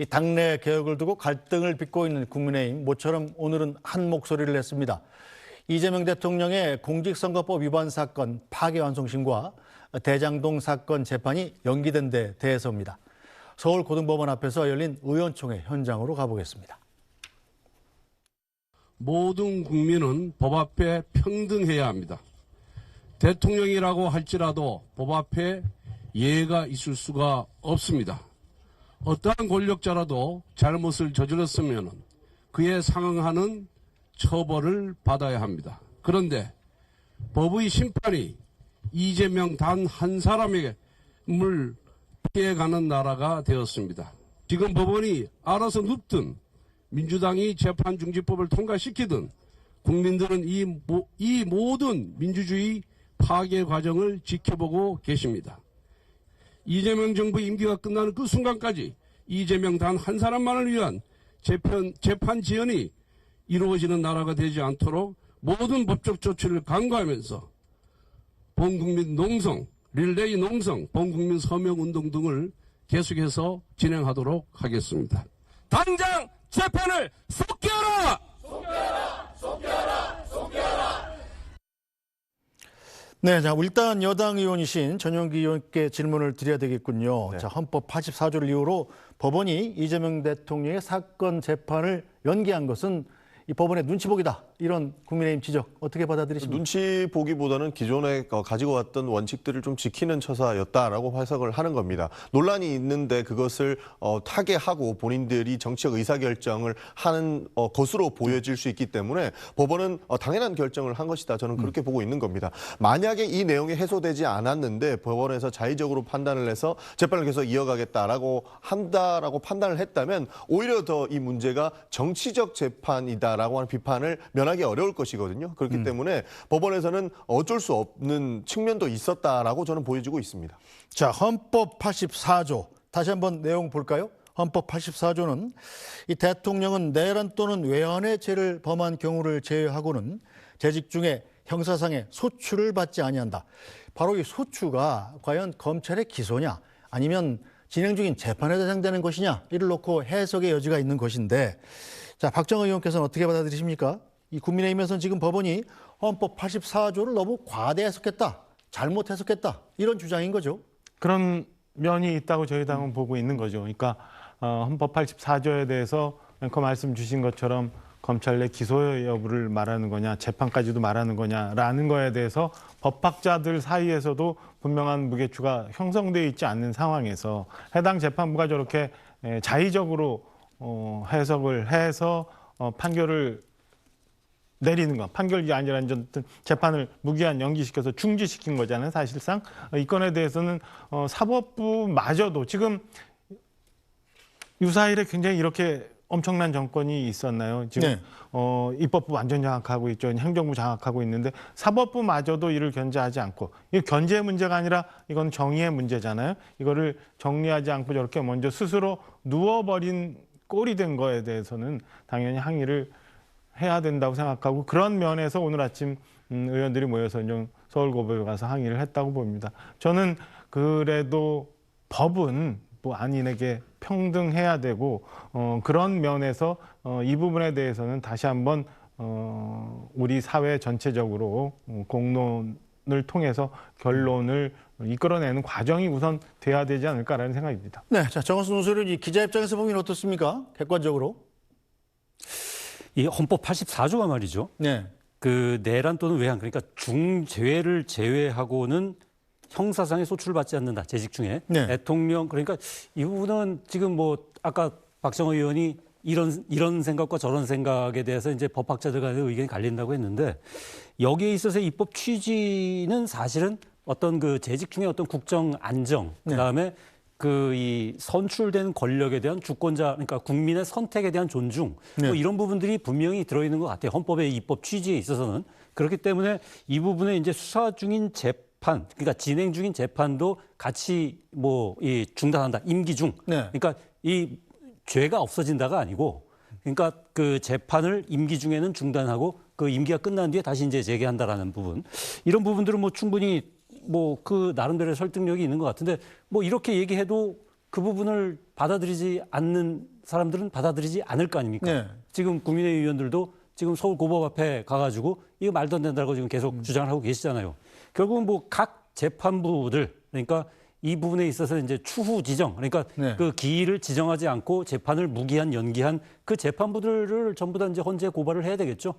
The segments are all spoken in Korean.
이 당내 개혁을 두고 갈등을 빚고 있는 국민의힘 모처럼 오늘은 한 목소리를 냈습니다. 이재명 대통령의 공직선거법 위반 사건 파기환송심과 대장동 사건 재판이 연기된 데 대해서입니다. 서울고등법원 앞에서 열린 의원총회 현장으로 가보겠습니다. 모든 국민은 법 앞에 평등해야 합니다. 대통령이라고 할지라도 법 앞에 예의가 있을 수가 없습니다. 어떠한 권력자라도 잘못을 저질렀으면 그에 상응하는 처벌을 받아야 합니다. 그런데 법의 심판이 이재명 단 한 사람에게 물 피해가는 나라가 되었습니다. 지금 법원이 알아서 눕든 민주당이 재판중지법을 통과시키든 국민들은 이 모든 민주주의 파괴 과정을 지켜보고 계십니다. 이재명 정부 임기가 끝나는 그 순간까지 이재명 단 한 사람만을 위한 재판 지연이 이루어지는 나라가 되지 않도록 모든 법적 조치를 강구하면서 본국민 농성, 릴레이 농성, 본국민 서명운동 등을 계속해서 진행하도록 하겠습니다. 당장 재판을 속개하라! 속개하라! 속개하라! 속개하라! 네, 자 일단 여당 의원이신 전용기 의원께 질문을 드려야 되겠군요. 네. 자, 헌법 84조를 이유로 법원이 이재명 대통령의 사건 재판을 연기한 것은 이 법원의 눈치 보기다. 이런 국민의힘 지적 어떻게 받아들이십니까? 눈치 보기보다는 기존에 가지고 왔던 원칙들을 좀 지키는 처사였다라고 해석을 하는 겁니다. 논란이 있는데 그것을 타개하고 본인들이 정치적 의사결정을 하는 것으로 보여질 수 있기 때문에 법원은 당연한 결정을 한 것이다. 저는 그렇게 보고 있는 겁니다. 만약에 이 내용이 해소되지 않았는데 법원에서 자의적으로 판단을 해서 재판을 계속 이어가겠다라고 한다라고 판단을 했다면 오히려 더 이 문제가 정치적 재판이다라고 하는 비판을 면하기 어려울 것이거든요. 그렇기 때문에 법원에서는 어쩔 수 없는 측면도 있었다라고 저는 보여지고 있습니다. 자, 헌법 84조 다시 한번 내용 볼까요? 헌법 84조는 이 대통령은 내란 또는 외환의 죄를 범한 경우를 제외하고는 재직 중에 형사상의 소추를 받지 아니한다. 바로 이 소추가 과연 검찰의 기소냐 아니면 진행 중인 재판에 해당되는 것이냐 이를 놓고 해석의 여지가 있는 것인데, 자, 박정희 의원께서는 어떻게 받아들이십니까? 이 국민의힘에서는 지금 법원이 헌법 84조를 너무 과대 해석했다, 잘못 해석했다 이런 주장인 거죠. 그런 면이 있다고 저희 당은 보고 있는 거죠. 그러니까 헌법 84조에 대해서 앵커 말씀 주신 것처럼 검찰 내 기소 여부를 말하는 거냐, 재판까지도 말하는 거냐라는 거에 대해서 법학자들 사이에서도 분명한 무게추가 형성되어 있지 않는 상황에서 해당 재판부가 저렇게 자의적으로 해석을 해서 판결을 내리는 것, 판결이 아니라 재판을 무기한 연기시켜서 중지시킨 거잖아요. 사실상 이 건에 대해서는 사법부마저도 지금 유사일에 굉장히 이렇게 엄청난 정권이 있었나요? 지금 네. 입법부 완전 장악하고 있죠. 행정부 장악하고 있는데 사법부마저도 이를 견제하지 않고, 이 견제의 문제가 아니라 이건 정의의 문제잖아요. 이거를 정리하지 않고 저렇게 먼저 스스로 누워버린 꼴이 된 거에 대해서는 당연히 항의를 해야 된다고 생각하고, 그런 면에서 오늘 아침 의원들이 모여서 서울고법에 가서 항의를 했다고 봅니다. 저는 그래도 법은 뭐 안인에게 평등해야 되고 그런 면에서 이 부분에 대해서는 다시 한번 우리 사회 전체적으로 공론을 통해서 결론을 이끌어내는 과정이 우선 돼야 되지 않을까라는 생각입니다. 네, 자, 정원순 논설위원, 기자 입장에서 보면 어떻습니까? 객관적으로. 이 헌법 84조가 말이죠. 네. 그 내란 또는 외환, 그러니까 중죄를 제외하고는 형사상의 소추를 받지 않는다. 재직 중에. 네. 대통령, 그러니까 이 부분은 지금 뭐 아까 박정희 의원이 이런 생각과 저런 생각에 대해서 이제 법학자들 간의 의견이 갈린다고 했는데, 여기에 있어서 입법 취지는 사실은 어떤 그 재직 중에 어떤 국정 안정, 그다음에 그 이 선출된 권력에 대한 주권자, 그러니까 국민의 선택에 대한 존중, 뭐 이런 부분들이 분명히 들어있는 것 같아요. 헌법의 입법 취지에 있어서는. 그렇기 때문에 이 부분에 이제 수사 중인 재판, 그러니까 진행 중인 재판도 같이 뭐 이 중단한다. 임기 중. 네. 그러니까 이 죄가 없어진다가 아니고, 그러니까 그 재판을 임기 중에는 중단하고 그 임기가 끝난 뒤에 다시 이제 재개한다라는 부분. 이런 부분들은 뭐 충분히 뭐 그 나름대로의 설득력이 있는 것 같은데, 뭐 이렇게 얘기해도 그 부분을 받아들이지 않는 사람들은 받아들이지 않을 거 아닙니까? 네. 지금 국민의힘 의원들도 지금 서울 고법 앞에 가가지고 이거 말도 안 된다고 지금 계속 주장을 하고 계시잖아요. 결국은 뭐 각 재판부들 그러니까 이 부분에 있어서 이제 추후 지정 그러니까 네. 그 기일을 지정하지 않고 재판을 무기한 연기한 그 재판부들을 전부 다 이제 헌재 고발을 해야 되겠죠.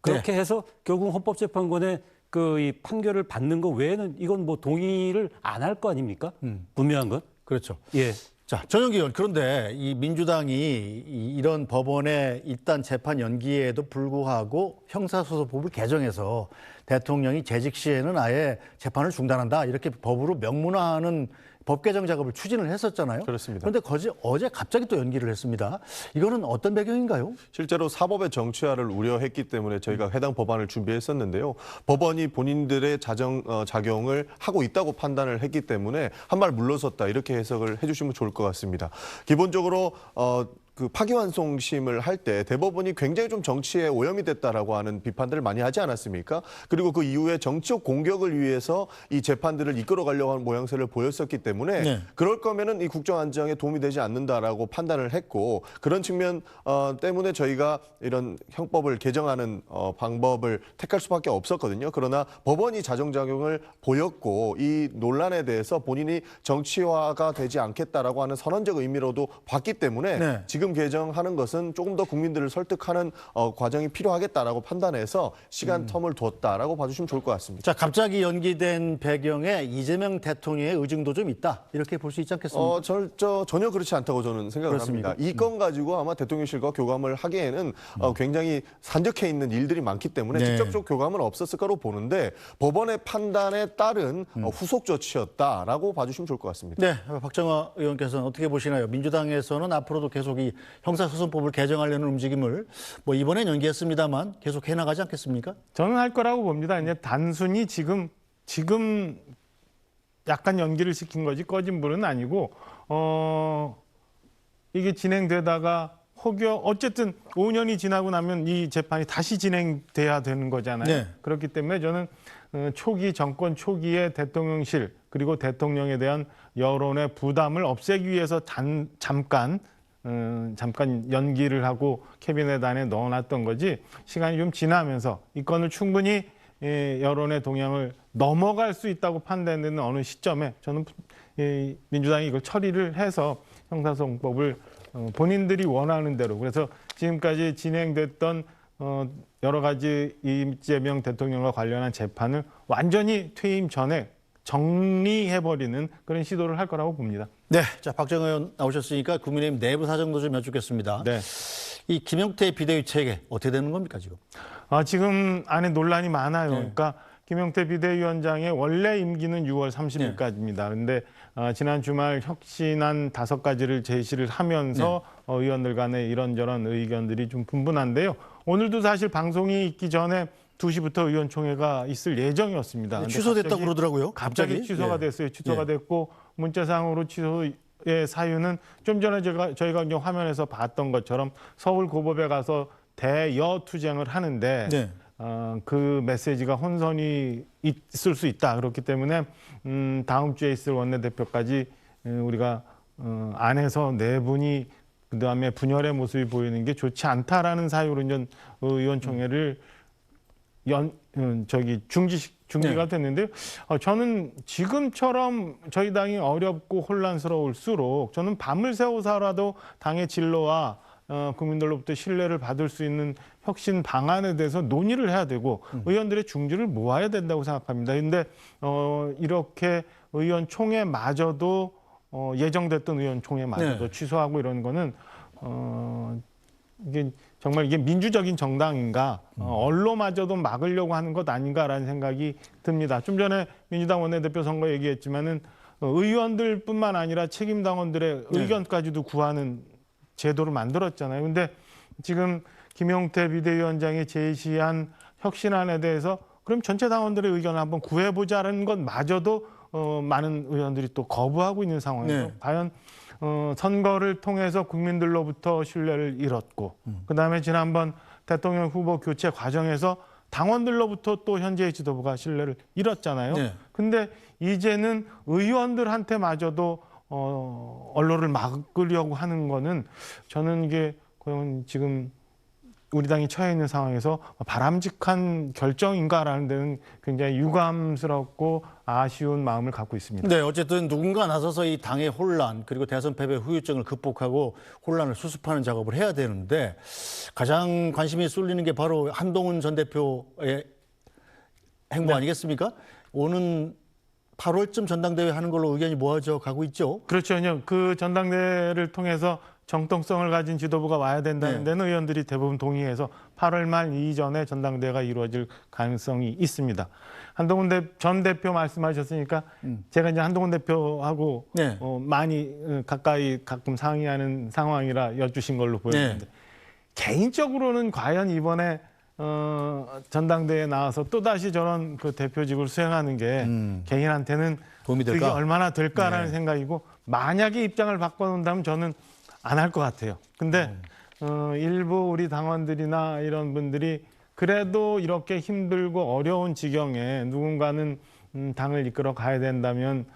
그렇게 해서 결국 헌법재판관의 그 이 판결을 받는 것 외에는 이건 뭐 동의를 안 할 거 아닙니까? 분명한 건. 그렇죠. 예. 자, 전영기 의원, 그런데 이 민주당이 이런 법원의 일단 재판 연기에도 불구하고 형사소송법을 개정해서 대통령이 재직 시에는 아예 재판을 중단한다 이렇게 법으로 명문화하는 법 개정 작업을 추진을 했었잖아요. 그렇습니다. 그런데 어제 갑자기 또 연기를 했습니다. 이거는 어떤 배경인가요? 실제로 사법의 정치화를 우려했기 때문에 저희가 해당 법안을 준비했었는데요. 법원이 본인들의 작용을 하고 있다고 판단을 했기 때문에 한 발 물러섰다 이렇게 해석을 해주시면 좋을 것 같습니다. 기본적으로 그 파기환송심을 할 때 대법원이 굉장히 좀 정치에 오염이 됐다라고 하는 비판들을 많이 하지 않았습니까? 그리고 그 이후에 정치적 공격을 위해서 이 재판들을 이끌어가려고 하는 모양새를 보였었기 때문에 네. 그럴 거면은 이 국정 안정에 도움이 되지 않는다라고 판단을 했고 그런 측면 때문에 저희가 이런 형법을 개정하는 방법을 택할 수밖에 없었거든요. 그러나 법원이 자정작용을 보였고 이 논란에 대해서 본인이 정치화가 되지 않겠다라고 하는 선언적 의미로도 봤기 때문에 네. 지금 개정하는 것은 조금 더 국민들을 설득하는 과정이 필요하겠다라고 판단해서 시간 텀을 두었다라고 봐주시면 좋을 것 같습니다. 자, 갑자기 연기된 배경에 이재명 대통령의 의중도 좀 있다 이렇게 볼 수 있지 않겠습니까? 전혀 그렇지 않다고 저는 생각을 그렇습니까? 합니다. 이 건 가지고 아마 대통령실과 교감을 하기에는 굉장히 산적해 있는 일들이 많기 때문에 네. 직접적 교감은 없었을 거로 보는데 법원의 판단에 따른 후속 조치였다라고 봐주시면 좋을 것 같습니다. 네, 박정화 의원께서는 어떻게 보시나요? 민주당에서는 앞으로도 계속 이 형사소송법을 개정하려는 움직임을 뭐 이번엔 연기했습니다만 계속 해나가지 않겠습니까? 저는 할 거라고 봅니다. 이제 단순히 지금 약간 연기를 시킨 거지 꺼진 불은 아니고 이게 진행되다가 혹여 어쨌든 5년이 지나고 나면 이 재판이 다시 진행돼야 되는 거잖아요. 네. 그렇기 때문에 저는 정권 초기에 대통령실 그리고 대통령에 대한 여론의 부담을 없애기 위해서 잠깐 연기를 하고 캐비넷 안에 넣어놨던 거지 시간이 좀 지나면서 이 건을 충분히 여론의 동향을 넘어갈 수 있다고 판단되는 어느 시점에 저는 민주당이 이걸 처리를 해서 형사소송법을 본인들이 원하는 대로 그래서 지금까지 진행됐던 여러 가지 이재명 대통령과 관련한 재판을 완전히 퇴임 전에 정리해버리는 그런 시도를 할 거라고 봅니다. 네, 자 박정화 의원 나오셨으니까 국민의힘 내부 사정도 좀 여쭙겠습니다. 네. 이 김용태 비대위 체계 어떻게 되는 겁니까 지금? 지금 안에 논란이 많아요. 네. 그러니까 김용태 비대위원장의 원래 임기는 6월 30일까지입니다. 그런데 지난 주말 혁신안 5가지를 제시를 하면서 의원들 간에 이런저런 의견들이 좀 분분한데요. 오늘도 사실 방송이 있기 전에 2시부터 의원총회가 있을 예정이었습니다. 근데 취소됐다고 그러더라고요. 갑자기 취소가 예. 됐어요. 취소가 됐고 문자상으로 취소의 사유는 좀 전에 저희가 이제 화면에서 봤던 것처럼 서울 고법에 가서 대여투쟁을 하는데 네. 그 메시지가 혼선이 있을 수 있다. 그렇기 때문에 다음 주에 있을 원내대표까지 우리가 안에서 내분이 그다음에 분열의 모습이 보이는 게 좋지 않다라는 사유로 이제 의원총회를 중지가 됐는데요. 저는 지금처럼 저희 당이 어렵고 혼란스러울수록 저는 밤을 새워서라도 당의 진로와 국민들로부터 신뢰를 받을 수 있는 혁신 방안에 대해서 논의를 해야 되고 의원들의 중지를 모아야 된다고 생각합니다. 그런데 이렇게 의원총회마저도 예정됐던 의원총회마저도 네. 취소하고 이런 거는 이게 정말 이게 민주적인 정당인가 언로마저도 막으려고 하는 것 아닌가라는 생각이 듭니다. 좀 전에 민주당 원내대표 선거 얘기했지만은 의원들뿐만 아니라 책임 당원들의 의견까지도 구하는 제도를 만들었잖아요. 근데 지금 김용태 비대위원장이 제시한 혁신안에 대해서 그럼 전체 당원들의 의견을 한번 구해보자는 것마저도 많은 의원들이 또 거부하고 있는 상황에서 네. 과연 선거를 통해서 국민들로부터 신뢰를 잃었고 그다음에 지난번 대통령 후보 교체 과정에서 당원들로부터 또 현재의 지도부가 신뢰를 잃었잖아요. 네. 근데 이제는 의원들한테마저도 언론을 막으려고 하는 거는 저는 이게 과연 지금 우리 당이 처해 있는 상황에서 바람직한 결정인가라는 데는 굉장히 유감스럽고 아쉬운 마음을 갖고 있습니다. 네, 어쨌든 누군가 나서서 이 당의 혼란 그리고 대선 패배 후유증을 극복하고 혼란을 수습하는 작업을 해야 되는데 가장 관심이 쏠리는 게 바로 한동훈 전 대표의 행보 아니겠습니까? 오는 8월쯤 전당대회 하는 걸로 의견이 모아져 가고 있죠. 그렇죠. 그 전당대회를 통해서 정통성을 가진 지도부가 와야 된다는 네. 데는 의원들이 대부분 동의해서 8월 말 이전에 전당대회가 이루어질 가능성이 있습니다. 한동훈 전 대표 말씀하셨으니까 제가 이제 한동훈 대표하고 네. 많이 가까이 가끔 상의하는 상황이라 여쭈신 걸로 보였는데 네. 개인적으로는 과연 이번에 전당대회에 나와서 또다시 저런 그 대표직을 수행하는 게 개인한테는 도움이 될까? 그게 얼마나 될까라는 네. 생각이고 만약에 입장을 바꿔놓는다면 저는 안 할 것 같아요. 근데 일부 우리 당원들이나 이런 분들이 그래도 이렇게 힘들고 어려운 지경에 누군가는 당을 이끌어 가야 된다면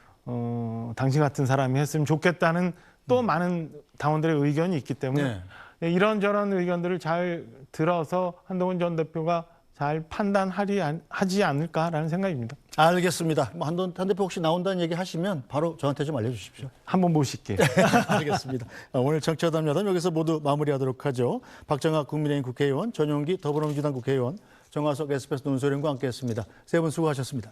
당신 같은 사람이 했으면 좋겠다는 또 많은 당원들의 의견이 있기 때문에 이런저런 의견들을 잘 들어서 한동훈 전 대표가 잘 판단하지 않을까라는 생각입니다. 알겠습니다. 뭐 한동훈 대표 혹시 나온다는 얘기 하시면 바로 저한테 좀 알려주십시오. 한번 모실게요. 알겠습니다. 오늘 정치하담 야담 여기서 모두 마무리하도록 하죠. 박정학 국민의힘 국회의원, 전용기 더불어민주당 국회의원, 정화석 SBS 논설위원과 함께했습니다. 세 분 수고하셨습니다.